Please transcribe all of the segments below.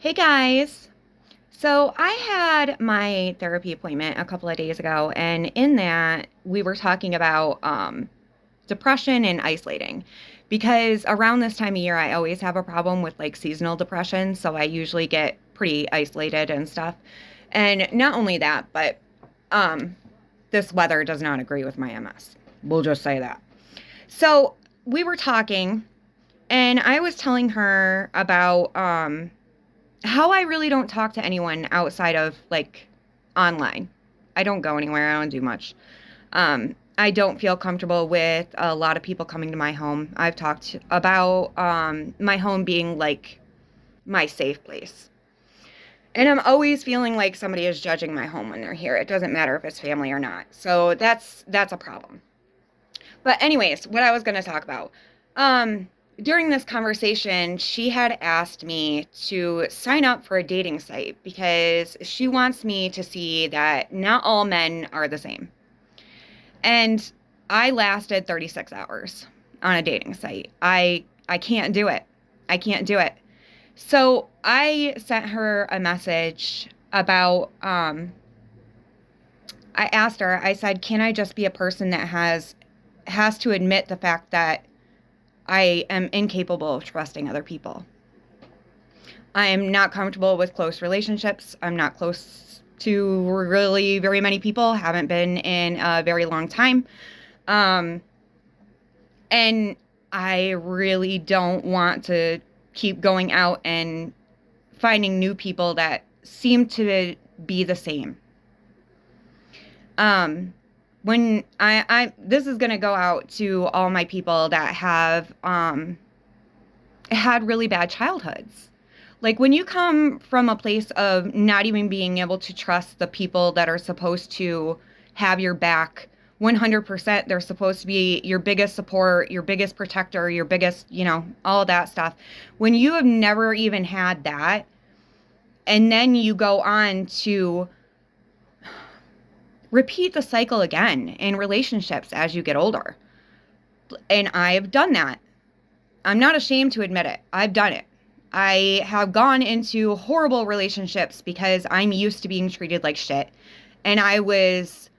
Hey guys. So I had my therapy appointment a couple of days ago, and in that we were talking about depression and isolating. Because around this time of year, I always have a problem with like seasonal depression, so I usually get pretty isolated and stuff. And not only that, but um, this weather does not agree with my MS. We'll just say that. So we were talking, and I was telling her about how I really don't talk to anyone outside of like online. I don't go anywhere. I don't do much. I don't feel comfortable with a lot of people coming to my home. I've talked about my home being like my safe place. And I'm always feeling like somebody is judging my home when they're here. It doesn't matter if it's family or not. So that's a problem. But anyways, what I was going to talk about. Um, During this conversation, she had asked me to sign up for a dating site because she wants me to see that not all men are the same. And I lasted 36 hours on a dating site. I can't do it. I can't do it. So I sent her a message about I asked her, I said, "Can I just be a person that has to admit the fact that I am incapable of trusting other people. I am not comfortable with close relationships. I'm not close to really very many people, haven't been in a very long time. Um, and I really don't want to keep going out and finding new people that seem to be the same. Um, when I this is going to go out to all my people that have had really bad childhoods. Like when you come from a place of not even being able to trust the people that are supposed to have your back 100%, they're supposed to be your biggest support, your biggest protector, your biggest, all that stuff. When you have never even had that, and then you go on to repeat the cycle again in relationships as you get older. And I've done that. I'm not ashamed to admit it. I've done it. I have gone into horrible relationships because I'm used to being treated like shit. And I was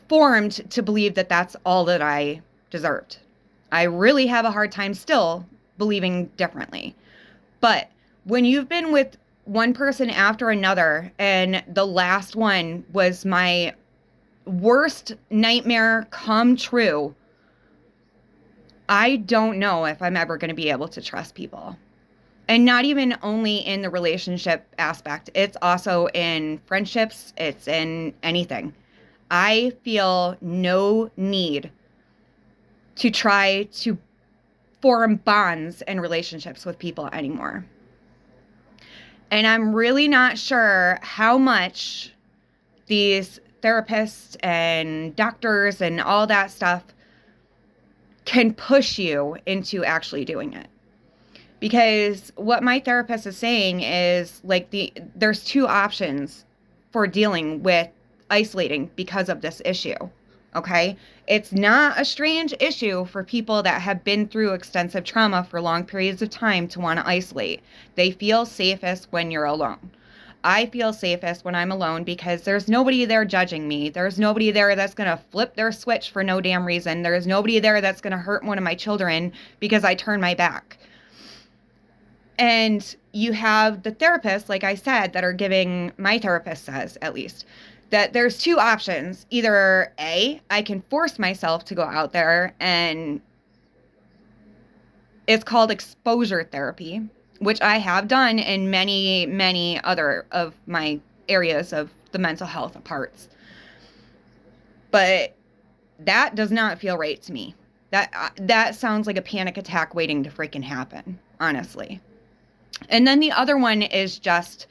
formed to believe that that's all that I deserved. I really have a hard time still believing differently. But when you've been with one person after another, and the last one was my worst nightmare come true, I don't know if I'm ever going to be able to trust people. And not even only in the relationship aspect, it's also in friendships, it's in anything. I feel no need to try to form bonds and relationships with people anymore. And I'm really not sure how much these therapists and doctors and all that stuff can push you into actually doing it. Because what my therapist is saying is like there's two options for dealing with isolating because of this issue. Okay? It's not a strange issue for people that have been through extensive trauma for long periods of time to want to isolate. They feel safest when you're alone. I feel safest when I'm alone because there's nobody there judging me. There's nobody there that's going to flip their switch for no damn reason. There's nobody there that's going to hurt one of my children because I turn my back. And you have the therapists, like I said, that are giving, my therapist says at least, that there's two options. Either A, I can force myself to go out there, and it's called exposure therapy, which I have done in many, many other of my areas of the mental health parts. But that does not feel right to me. That sounds like a panic attack waiting to freaking happen, honestly. And then the other one is just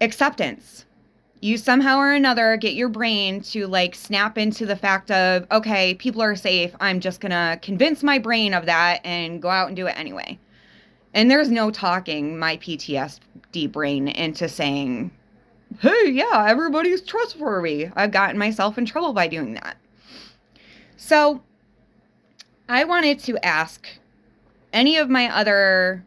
acceptance. You somehow or another get your brain to like snap into the fact of, okay, people are safe. I'm just going to convince my brain of that and go out and do it anyway. And there's no talking my PTSD brain into saying, hey, yeah, everybody's trustworthy. I've gotten myself in trouble by doing that. So I wanted to ask any of my other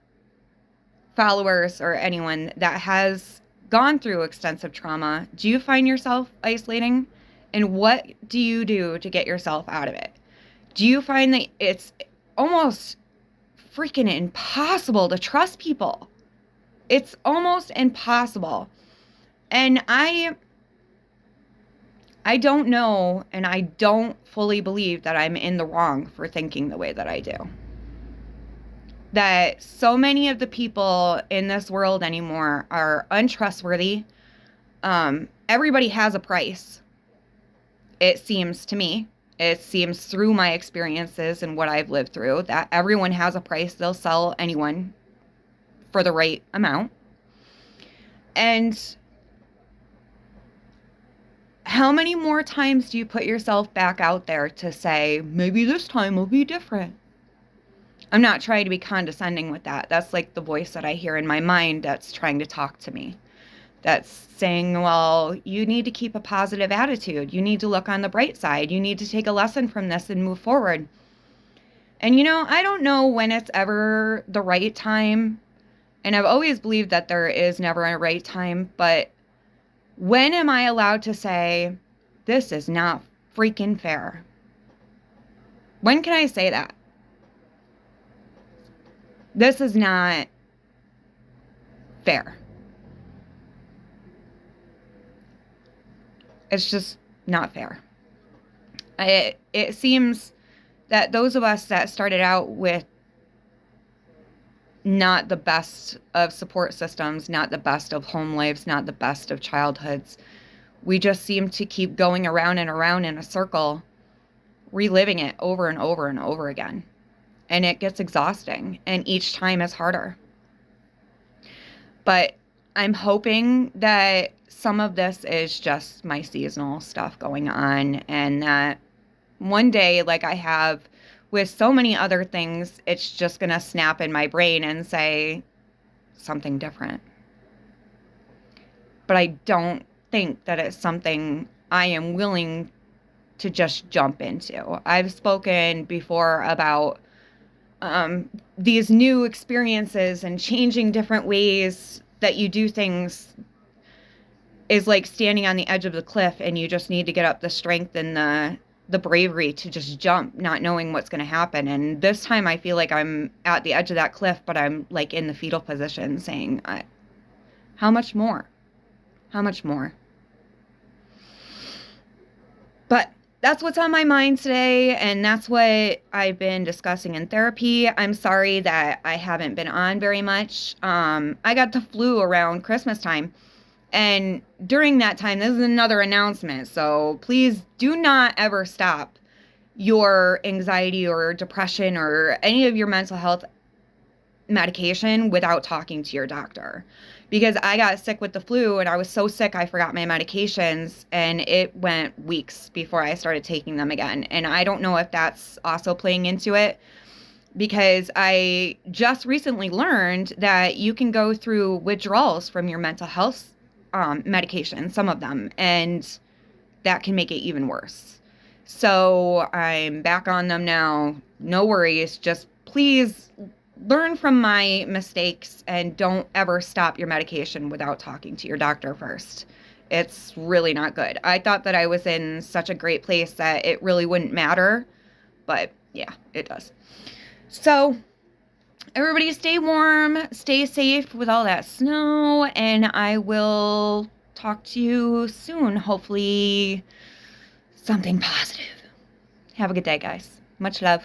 followers or anyone that has gone through extensive trauma, do you find yourself isolating? And what do you do to get yourself out of it? Do you find that it's almost freaking impossible to trust people? It's almost impossible. And I don't know, and I don't fully believe that I'm in the wrong for thinking the way that I do. That so many of the people in this world anymore are untrustworthy. Everybody has a price. It seems to me. It seems through my experiences and what I've lived through that everyone has a price. They'll sell anyone for the right amount. And how many more times do you put yourself back out there to say, maybe this time will be different? I'm not trying to be condescending with that. That's like the voice that I hear in my mind that's trying to talk to me. That's saying, well, you need to keep a positive attitude. You need to look on the bright side. You need to take a lesson from this and move forward. And, I don't know when it's ever the right time. And I've always believed that there is never a right time. But when am I allowed to say, this is not freaking fair? When can I say that? This is not fair. It's just not fair. It seems that those of us that started out with not the best of support systems, not the best of home lives, not the best of childhoods, we just seem to keep going around and around in a circle, reliving it over and over and over again. And it gets exhausting, and each time is harder. But I'm hoping that some of this is just my seasonal stuff going on, and that one day, like I have with so many other things, it's just going to snap in my brain and say something different. But I don't think that it's something I am willing to just jump into. I've spoken before about these new experiences and changing different ways that you do things is like standing on the edge of the cliff, and you just need to get up the strength and the bravery to just jump, not knowing what's going to happen. And this time I feel like I'm at the edge of that cliff, but I'm like in the fetal position saying, how much more? How much more? But that's what's on my mind today, and that's what I've been discussing in therapy. I'm sorry that I haven't been on very much. I got the flu around Christmas time, and during that time, this is another announcement, so please do not ever stop your anxiety or depression or any of your mental health medication without talking to your doctor. Because I got sick with the flu, and I was so sick I forgot my medications, and it went weeks before I started taking them again. And I don't know if that's also playing into it, because I just recently learned that you can go through withdrawals from your mental health medication, some of them, and that can make it even worse. So I'm back on them now. No worries. Just please learn from my mistakes and don't ever stop your medication without talking to your doctor first. It's really not good. I thought that I was in such a great place that it really wouldn't matter, but yeah, it does. So everybody stay warm, stay safe with all that snow, and I will talk to you soon. Hopefully something positive. Have a good day, guys. Much love.